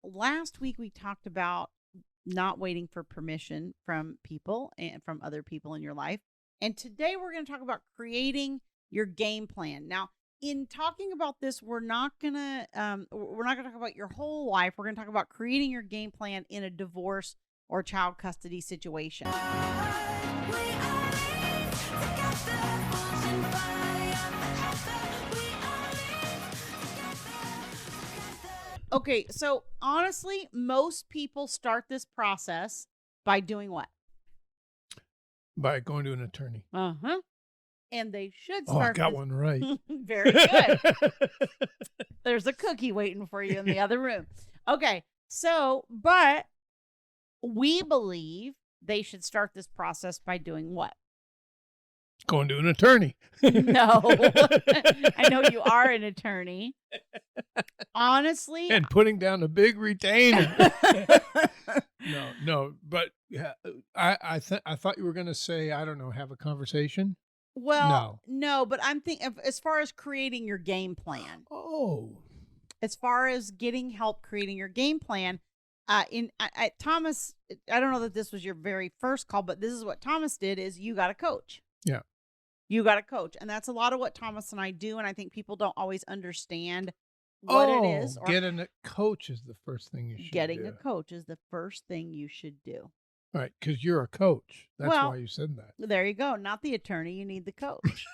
last week we talked about not waiting for permission from people and from other people in your life. And today we're going to talk about creating your game plan. Now, in talking about this, we're not going to talk about your whole life. We're going to talk about creating your game plan in a divorce or child custody situation. Okay, so honestly, most people start this process by doing what? By going to an attorney. Uh-huh. And they should Oh, I start got this. one right. Very good. There's a cookie waiting for you in the other room. Okay, so, but we believe they should start this process by doing what? Going to an attorney. No. I know you are an attorney. Honestly. And putting down a big retainer. No. But I thought you were going to say, I don't know, have a conversation. Well, no, but I'm thinking as far as creating your game plan. Oh. As far as getting help creating your game plan, Thomas, I don't know that this was your very first call, but this is what Thomas did is you got a coach. Yeah. You got a coach. And that's a lot of what Thomas and I do. And I think people don't always understand what it is. Or getting a coach is the first thing you should do. Getting a coach is the first thing you should do. Right, because you're a coach. That's why you said that. There you go. Not the attorney. You need the coach.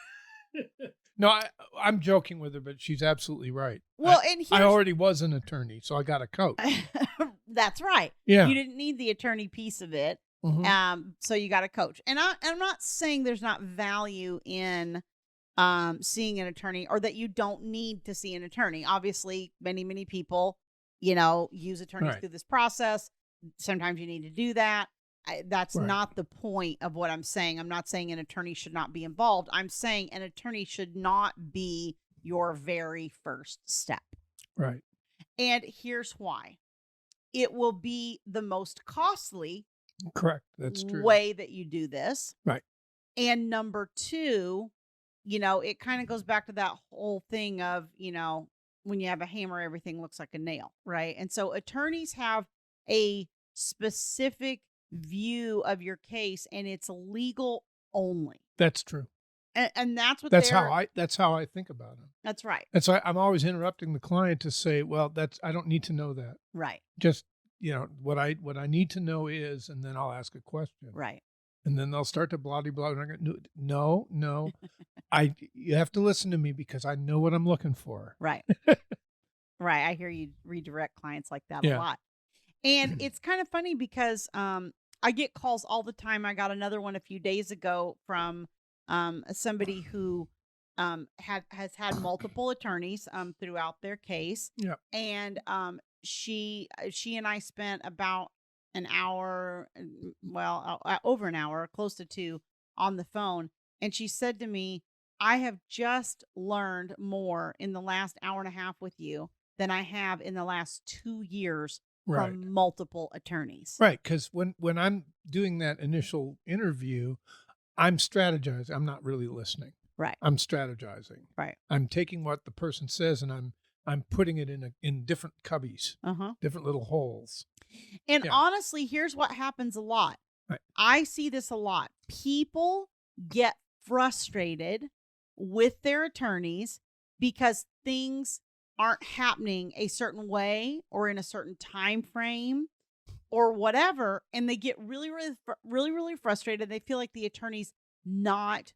No, I'm joking with her, but she's absolutely right. Well, I already was an attorney, so I got a coach. That's right. Yeah. You didn't need the attorney piece of it. Mm-hmm. So you got a coach. And I'm not saying there's not value in seeing an attorney or that you don't need to see an attorney. Obviously, many people, use attorneys through this process. Sometimes you need to do that. That's not the point of what I'm saying. I'm not saying an attorney should not be involved. I'm saying an attorney should not be your very first step. Right. And here's why. It will be the most costly Correct. That's true. way that you do this. Right. And number two, it kind of goes back to that whole thing of, when you have a hammer, everything looks like a nail. Right. And so attorneys have a specific view of your case and it's legal only. That's true. And that's what that's how I think about them. That's right. That's why I'm always interrupting the client to say, well, I don't need to know that. Right. Just, what I need to know is, and then I'll ask a question. Right. And then they'll start to blah, blah, blah. No. You have to listen to me because I know what I'm looking for. Right. Right. I hear you redirect clients like that a lot. And it's kind of funny because I get calls all the time. I got another one a few days ago from somebody who has had multiple attorneys throughout their case. Yeah. And she and I spent about an hour, over an hour, close to 2 on the phone. And she said to me, I have just learned more in the last hour and a half with you than I have in the last 2 years from multiple attorneys. Right. Because when I'm doing that initial interview, I'm strategizing. I'm not really listening. Right. I'm strategizing. Right. I'm taking what the person says and I'm putting it in different cubbies, different little holes. And honestly, here's what happens a lot. Right. I see this a lot. People get frustrated with their attorneys because things aren't happening a certain way or in a certain time frame or whatever, and they get really frustrated. They feel like the attorney's not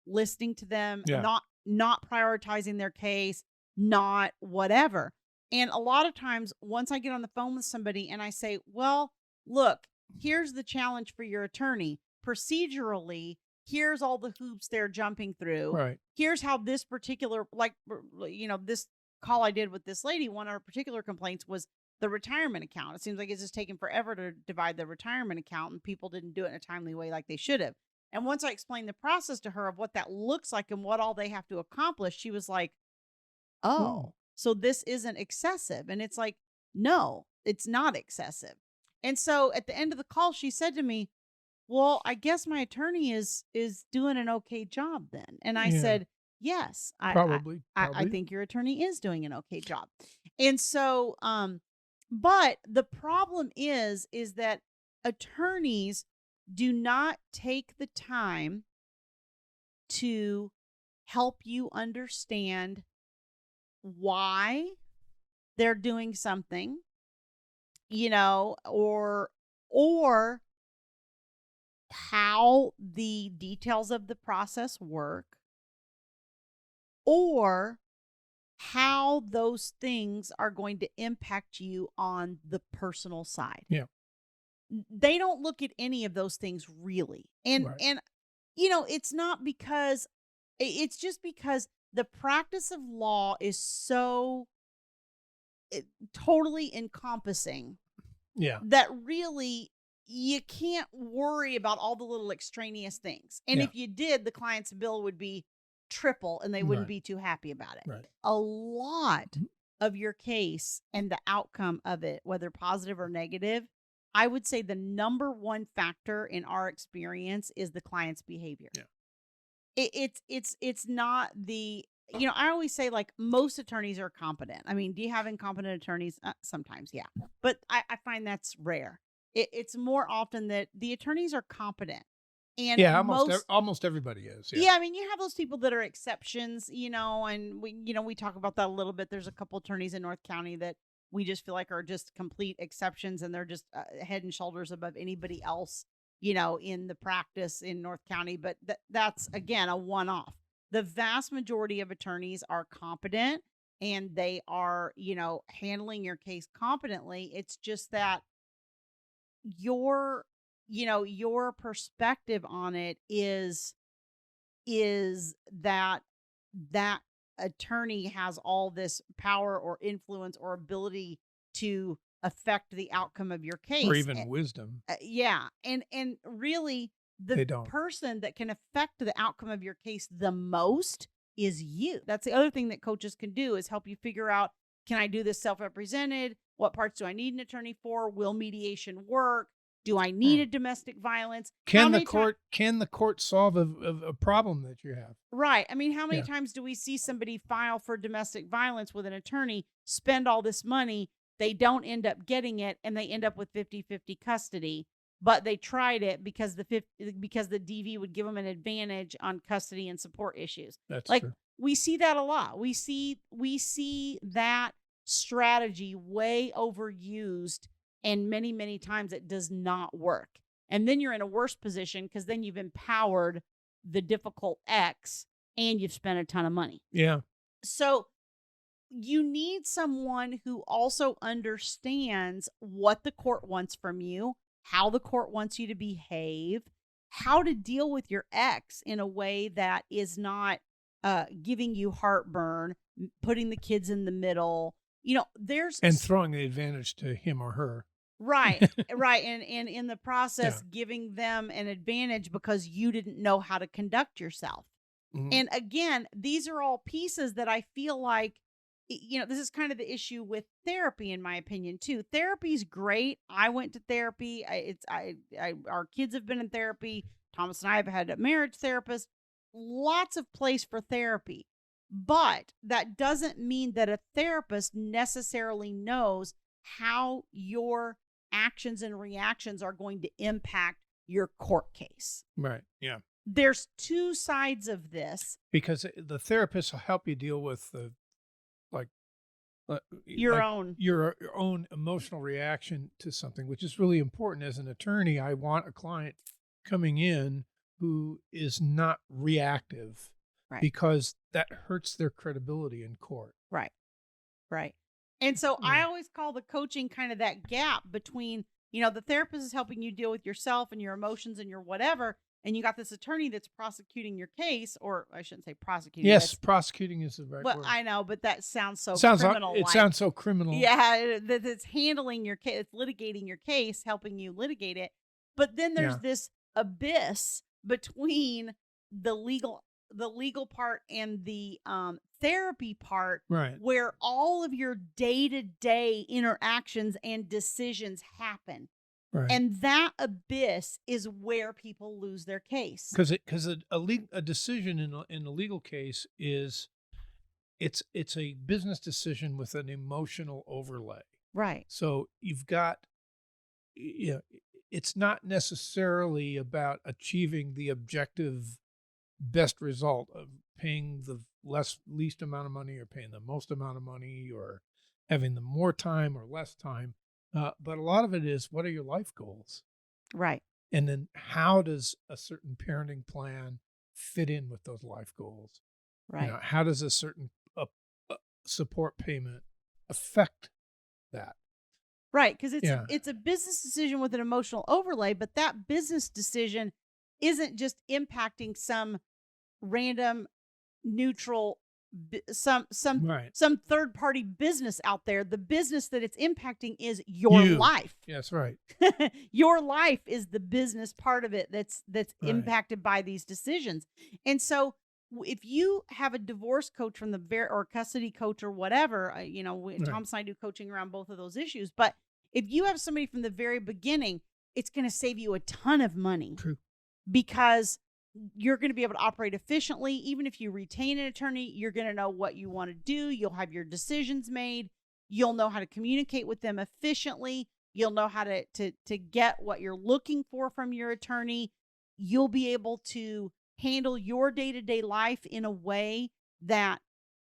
listening to them, not prioritizing their case, not whatever. And a lot of times once I get on the phone with somebody and I say, well, look, here's the challenge for your attorney. Procedurally, here's all the hoops they're jumping through. Right. Here's how this particular, this call I did with this lady, one of her particular complaints was the retirement account. It seems like it's just taking forever to divide the retirement account and people didn't do it in a timely way like they should have. And once I explained the process to her of what that looks like and what all they have to accomplish, she was like, oh, so this isn't excessive. And it's like, no, it's not excessive. And so at the end of the call, she said to me, well, I guess my attorney is doing an okay job then. And I said, yes, Probably. I think your attorney is doing an okay job. And so But the problem is that attorneys do not take the time to help you understand why they're doing something, or how the details of the process work, or how those things are going to impact you on the personal side. Yeah. They don't look at any of those things really. And Right. and it's not because it's just because the practice of law is so totally encompassing Yeah. that really you can't worry about all the little extraneous things. And Yeah. if you did, the client's bill would be triple and they wouldn't Right. be too happy about it. Right. A lot Mhm. of your case and the outcome of it, whether positive or negative, I would say the number one factor in our experience is the client's behavior. Yeah. It's not the I always say, like, most attorneys are competent. I mean, do you have incompetent attorneys? Sometimes, yeah, but I find that's rare. It's more often that the attorneys are competent, and Yeah. most Almost everybody is. Yeah. yeah, I mean, you have those people that are exceptions, and we talk about that a little bit. There's a couple attorneys in North County that we just feel like are just complete exceptions, and they're just head and shoulders above anybody else, in the practice in North County. But that's again a one-off. The vast majority of attorneys are competent and they are, handling your case competently. It's just that your, your perspective on it is that attorney has all this power or influence or ability to affect the outcome of your case. Or even wisdom. Yeah. And really They the don't. person that can affect the outcome of your case the most is you. That's the other thing that coaches can do is help you figure out, can I do this self-represented? What parts do I need an attorney for? Will mediation work? Do I need a domestic violence? How Can the many ti- court solve a problem that you have? Right. I mean, how many Yeah. times do we see somebody file for domestic violence with an attorney, spend all this money, they don't end up getting it, and they end up with 50-50 custody, but they tried it because because the DV would give them an advantage on custody and support issues. That's Like, true. we see that a lot. We see that strategy way overused, and many, many times it does not work. And then you're in a worse position because then you've empowered the difficult X and you've spent a ton of money. Yeah. So you need someone who also understands what the court wants from you, how the court wants you to behave, how to deal with your ex in a way that is not giving you heartburn, putting the kids in the middle. There's And throwing the advantage to him or her. right, right, and in the process, giving them an advantage because you didn't know how to conduct yourself. Mhm. And again, these are all pieces that I feel like, this is kind of the issue with therapy, in my opinion, too. Therapy's great. I went to therapy. Our kids have been in therapy. Thomas and I have had a marriage therapist. Lots of place for therapy. But that doesn't mean that a therapist necessarily knows how your actions and reactions are going to impact your court case. Right. Yeah. There's two sides of this. Because the therapist will help you deal with the Your own. your own emotional reaction to something, which is really important. As an attorney, I want a client coming in who is not reactive, Right. because that hurts their credibility in court. Right. Right. And so I Yeah. always call the coaching kind of that gap between, the therapist is helping you deal with yourself and your emotions and your whatever. And you got this attorney that's prosecuting your case, or I shouldn't say prosecuting. Yes, prosecuting is the right But word. I know, but that sounds so Sounds like criminal. it sounds so criminal. Yeah, that it's handling your case, it's litigating your case, helping you litigate it. But then there's Yeah. this abyss between the legal part and the therapy part, Right. where all of your day-to-day interactions and decisions happen. Right. And that abyss is where people lose their case. Because a decision in a legal case is it's a business decision with an emotional overlay. Right. So you've got, you know, it's not necessarily about achieving the objective best result of paying the least amount of money or paying the most amount of money or having the more time or less time. But a lot of it is, what are your life goals? Right. And then how does a certain parenting plan fit in with those life goals? Right. How does a certain support payment affect that? Right, because Yeah. it's a business decision with an emotional overlay, but that business decision isn't just impacting some random neutral Right. some third party business out there. The business that it's impacting is your You. life. Yes, right. Your life is the business part of it that's Right. impacted by these decisions. And so if you have a divorce coach from the or custody coach or whatever, Right. Thomas and I do coaching around both of those issues. But if you have somebody from the very beginning, it's going to save you a ton of money. True. Because you're going to be able to operate efficiently. Even if you retain an attorney, you're going to know what you want to do. You'll have your decisions made. You'll know how to communicate with them efficiently. You'll know how to get what you're looking for from your attorney. You'll be able to handle your day-to-day life in a way that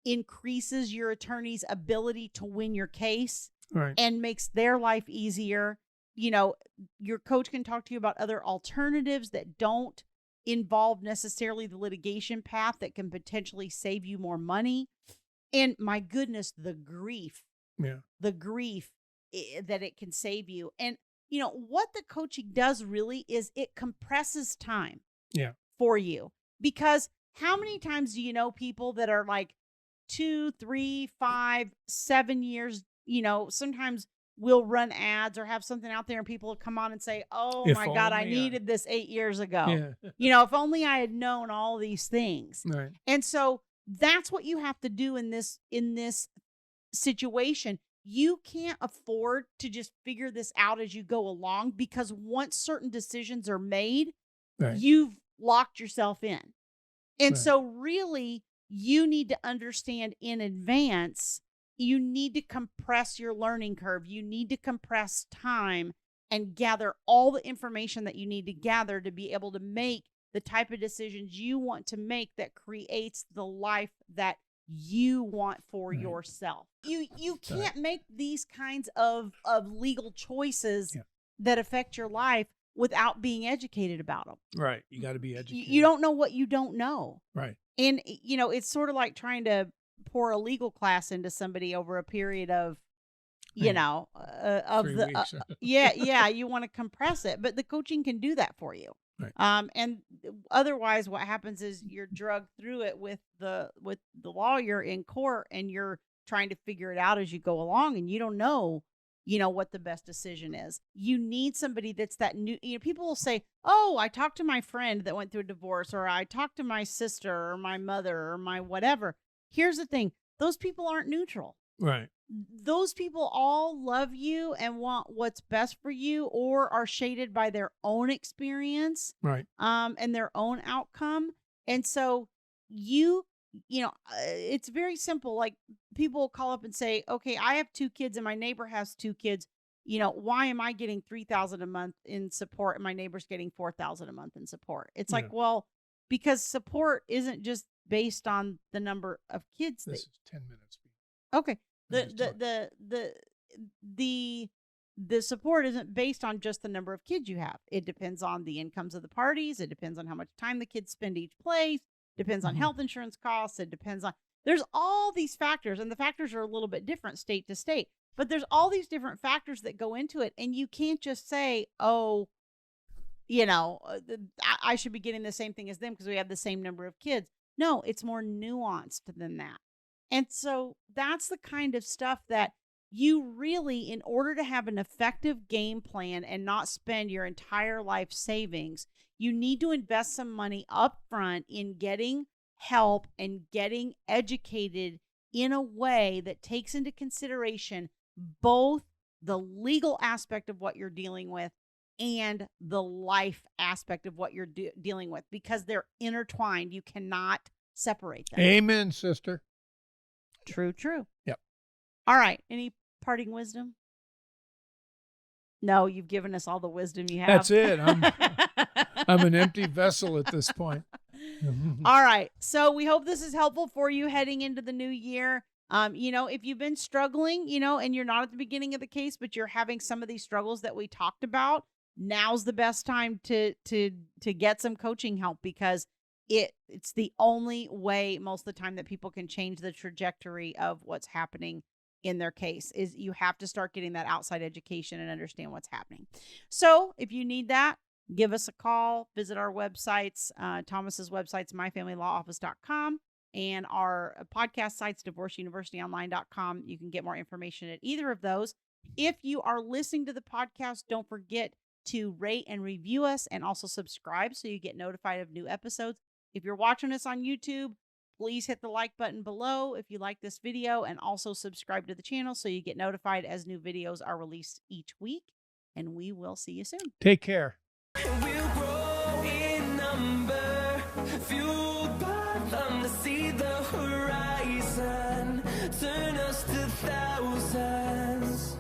increases your attorney's ability to win your case. Right. And makes their life easier. Your coach can talk to you about other alternatives that don't involve necessarily the litigation path that can potentially save you more money. And my goodness, the grief that it can save you. And, what the coaching does really is it compresses time for you. Because how many times do you know people that are like 2, 3, 5, 7 years, sometimes we'll run ads or have something out there and people will come on and say, oh If my God, I only needed this 8 years ago. Yeah. If only I had known all these things. Right. And so that's what you have to do in this situation. You can't afford to just figure this out as you go along, because once certain decisions are made, Right. you've locked yourself in. And Right. so really, you need to understand in advance. You need to compress your learning curve. You need to compress time and gather all the information that you need to gather to be able to make the type of decisions you want to make that creates the life that you want for Right. yourself. You can't make these kinds of legal choices that affect your life without being educated about them. Right. You got to be educated. You don't know what you don't know. Right. And, it's sort of like trying to pour a legal class into somebody over a period of, of 3 the, weeks. yeah, you want to compress it, but the coaching can do that for you. Right. And otherwise what happens is you're drugged through it with the lawyer in court, and you're trying to figure it out as you go along, and you don't know, what the best decision is. You need somebody that's that new, people will say, oh, I talked to my friend that went through a divorce, or I talked to my sister or my mother or my whatever. Here's the thing. Those people aren't neutral. Right. Those people all love you and want what's best for you, or are shaded by their own experience, Right. And their own outcome. And so it's very simple. Like, people will call up and say, okay, I have 2 kids and my neighbor has 2 kids. Why am I getting $3,000 a month in support and my neighbor's getting $4,000 a month in support? It's like, well, because support isn't just based on the number of kids. This is 10 minutes. Okay. The support isn't based on just the number of kids you have. It depends on the incomes of the parties. It depends on how much time the kids spend each place. Depends on health insurance costs. It depends on, there's all these factors, and the factors are a little bit different state to state, but there's all these different factors that go into it. And you can't just say, oh, I should be getting the same thing as them because we have the same number of kids. No, it's more nuanced than that. And so that's the kind of stuff that you really, in order to have an effective game plan and not spend your entire life savings, you need to invest some money up front in getting help and getting educated in a way that takes into consideration both the legal aspect of what you're dealing with and the life aspect of what you're dealing with, because they're intertwined. You cannot separate them. Amen, sister. True. Yep. All right. Any parting wisdom? No, you've given us all the wisdom you have. That's it. I'm an empty vessel at this point. All right. So we hope this is helpful for you heading into the new year. If you've been struggling, and you're not at the beginning of the case, but you're having some of these struggles that we talked about, now's the best time to get some coaching help, because it's the only way most of the time that people can change the trajectory of what's happening in their case. Is you have to start getting that outside education and understand what's happening. So if you need that, give us a call, visit our websites, Thomas's website's myfamilylawoffice.com, and our podcast sites, divorceuniversityonline.com. You can get more information at either of those. If you are listening to the podcast, don't forget to rate and review us, and also subscribe so you get notified of new episodes. If you're watching us on YouTube, please hit the like button below if you like this video, and also subscribe to the channel so you get notified as new videos are released each week. And we will see you soon. Take care. We'll grow in number, fueled by them to see the horizon.